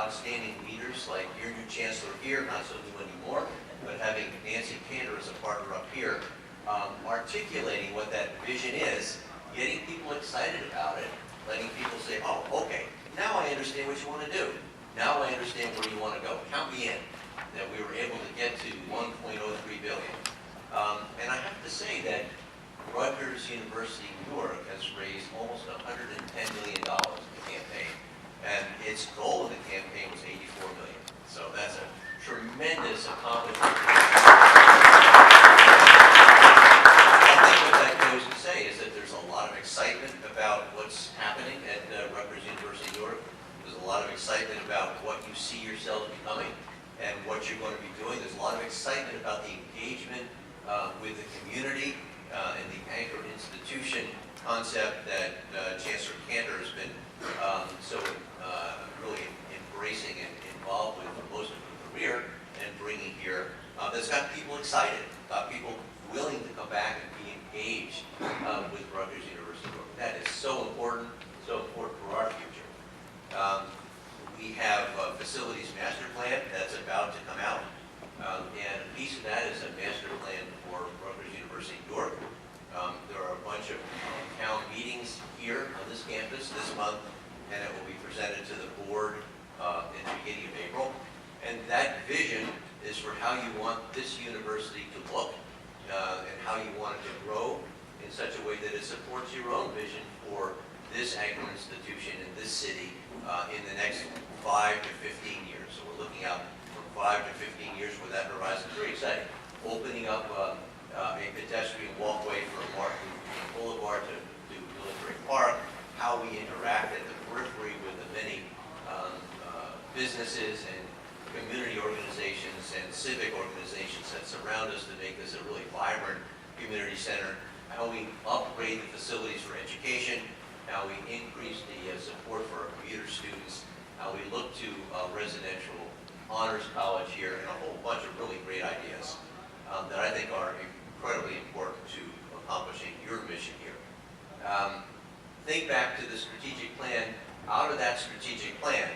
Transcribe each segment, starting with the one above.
outstanding leaders like your new chancellor here, not so new anymore, but having Nancy Cantor as a partner up here, articulating what that vision is, getting people excited about it, letting people say, oh, okay, now I understand what you want to do. Now I understand where you want to go. Count me in. That we were able to get to 1.03 billion. And I have to say that Rutgers University-Newark has raised almost $110 million in the campaign. And its goal in the campaign was 84 million. So that's a tremendous accomplishment. I think what that goes to say is that there's a lot of excitement about what's happening at Rutgers University-Newark. There's a lot of excitement about what you see yourselves becoming and what you're going to be doing. There's a lot of excitement about the engagement with the community and the anchor institution concept that Chancellor Cantor has been so really embracing and involved with for most of her career and bringing here. That's got people excited, got people willing to come back and be engaged with Rutgers University. That is so important for our future. We have a facilities master plan that's about to come out, and a piece of that is a master plan for Rutgers University-Newark. There are a bunch of town meetings here on this campus this month, and it will be presented to the board in the beginning of April. And that vision is for how you want this university to look and how you want it to grow in such a way that it supports your own vision for this anchor institution in this city in the next 5 to 15 years. So we're looking out from 5 to 15 years for that horizon. It's very exciting. Opening up a pedestrian walkway from Martin Boulevard to Military Park, how we interact at the periphery with the many businesses and community organizations and civic organizations that surround us to make this a really vibrant community center, how we upgrade the facilities for education, how we increase the support for our commuter students, how we look to residential honors college here, and a whole bunch of really great ideas that I think are incredibly important to accomplishing your mission here. Think back to the strategic plan. Out of that strategic plan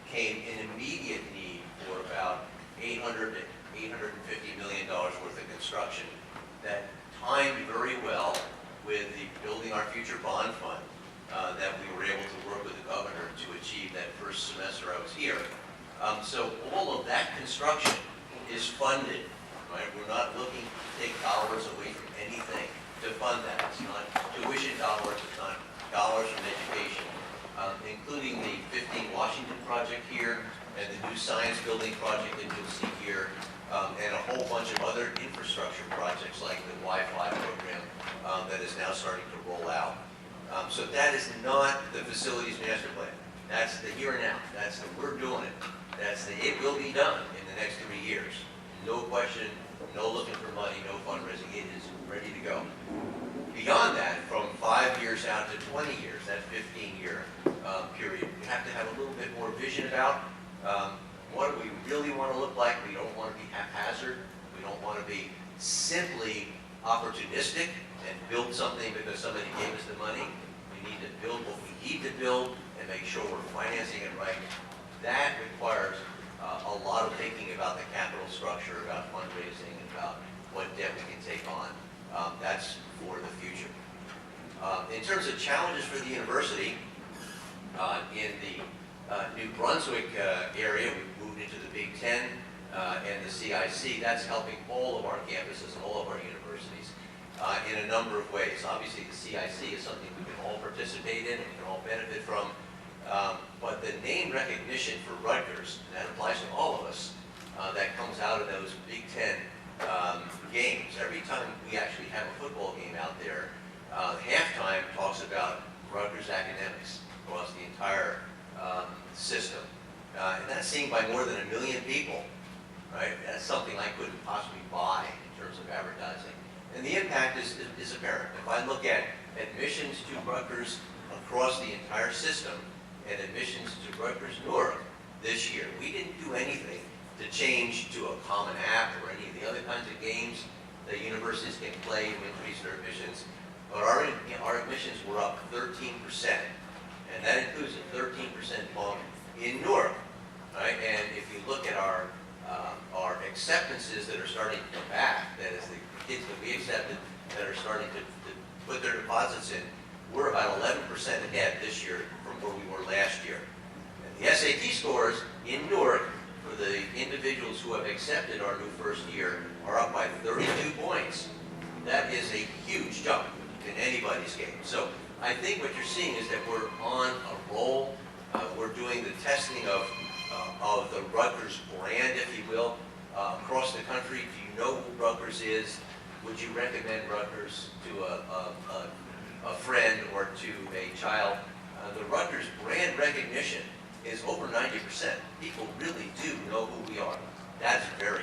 came an immediate need for about $800 to $850 million worth of construction that timed very well with the Building Our Future Bond Fund that we were able to work with the governor to achieve that first semester I was here. So all of that construction is funded, right? We're not looking to take dollars away from anything to fund that. It's not tuition dollars, it's not dollars from education, including the 15 Washington project here and the new science building project that you'll see here, and a whole bunch of other infrastructure projects like the Wi-Fi program that is now starting to roll out. So that is not the facilities master plan. That's the here and now. That's the we're doing it. That's the it will be done in the next 3 years. No question, no looking for money, no fundraising. It is ready to go. Beyond that, from 5 years out to 20 years, that 15-year period, we have to have a little bit more vision about what do we really want to look like. We don't want to be haphazard. We don't want to be simply opportunistic and build something because somebody gave us the money. We need to build what we need to build and make sure we're financing it right. That requires a lot of thinking about the capital structure, about fundraising, about what debt we can take on. That's for the future. In terms of challenges for the university, in the New Brunswick area, we've moved into the Big Ten and the CIC. That's helping all of our campuses and all of our universities in a number of ways. Obviously, the CIC is something we can all participate in and we can all benefit from. But the name recognition for Rutgers, and that applies to all of us, that comes out of those Big Ten games. Every time we actually have a football game out there, halftime talks about Rutgers academics across the entire system. And that's seen by more than 1 million people, right? That's something I couldn't possibly buy in terms of advertising. And the impact is apparent. If I look at admissions to Rutgers across the entire system and admissions to Rutgers Newark this year, we didn't do anything to change to a common app or any of the other kinds of games that universities can play to increase their admissions. But our admissions were up 13%, and that includes a 13% bump in Newark. Right? ahead this year from where we were last year. And the SAT scores in Newark for the individuals who have accepted our new first year are up by 32 points. That is a huge jump in anybody's game. So I think what you're seeing is that we're on a roll. We're doing the testing of the Rutgers brand, if you will, across the country. Do you know who Rutgers is? Would you recommend Rutgers to a friend or to a child? The Rutgers brand recognition is over 90%. People really do know who we are. That's very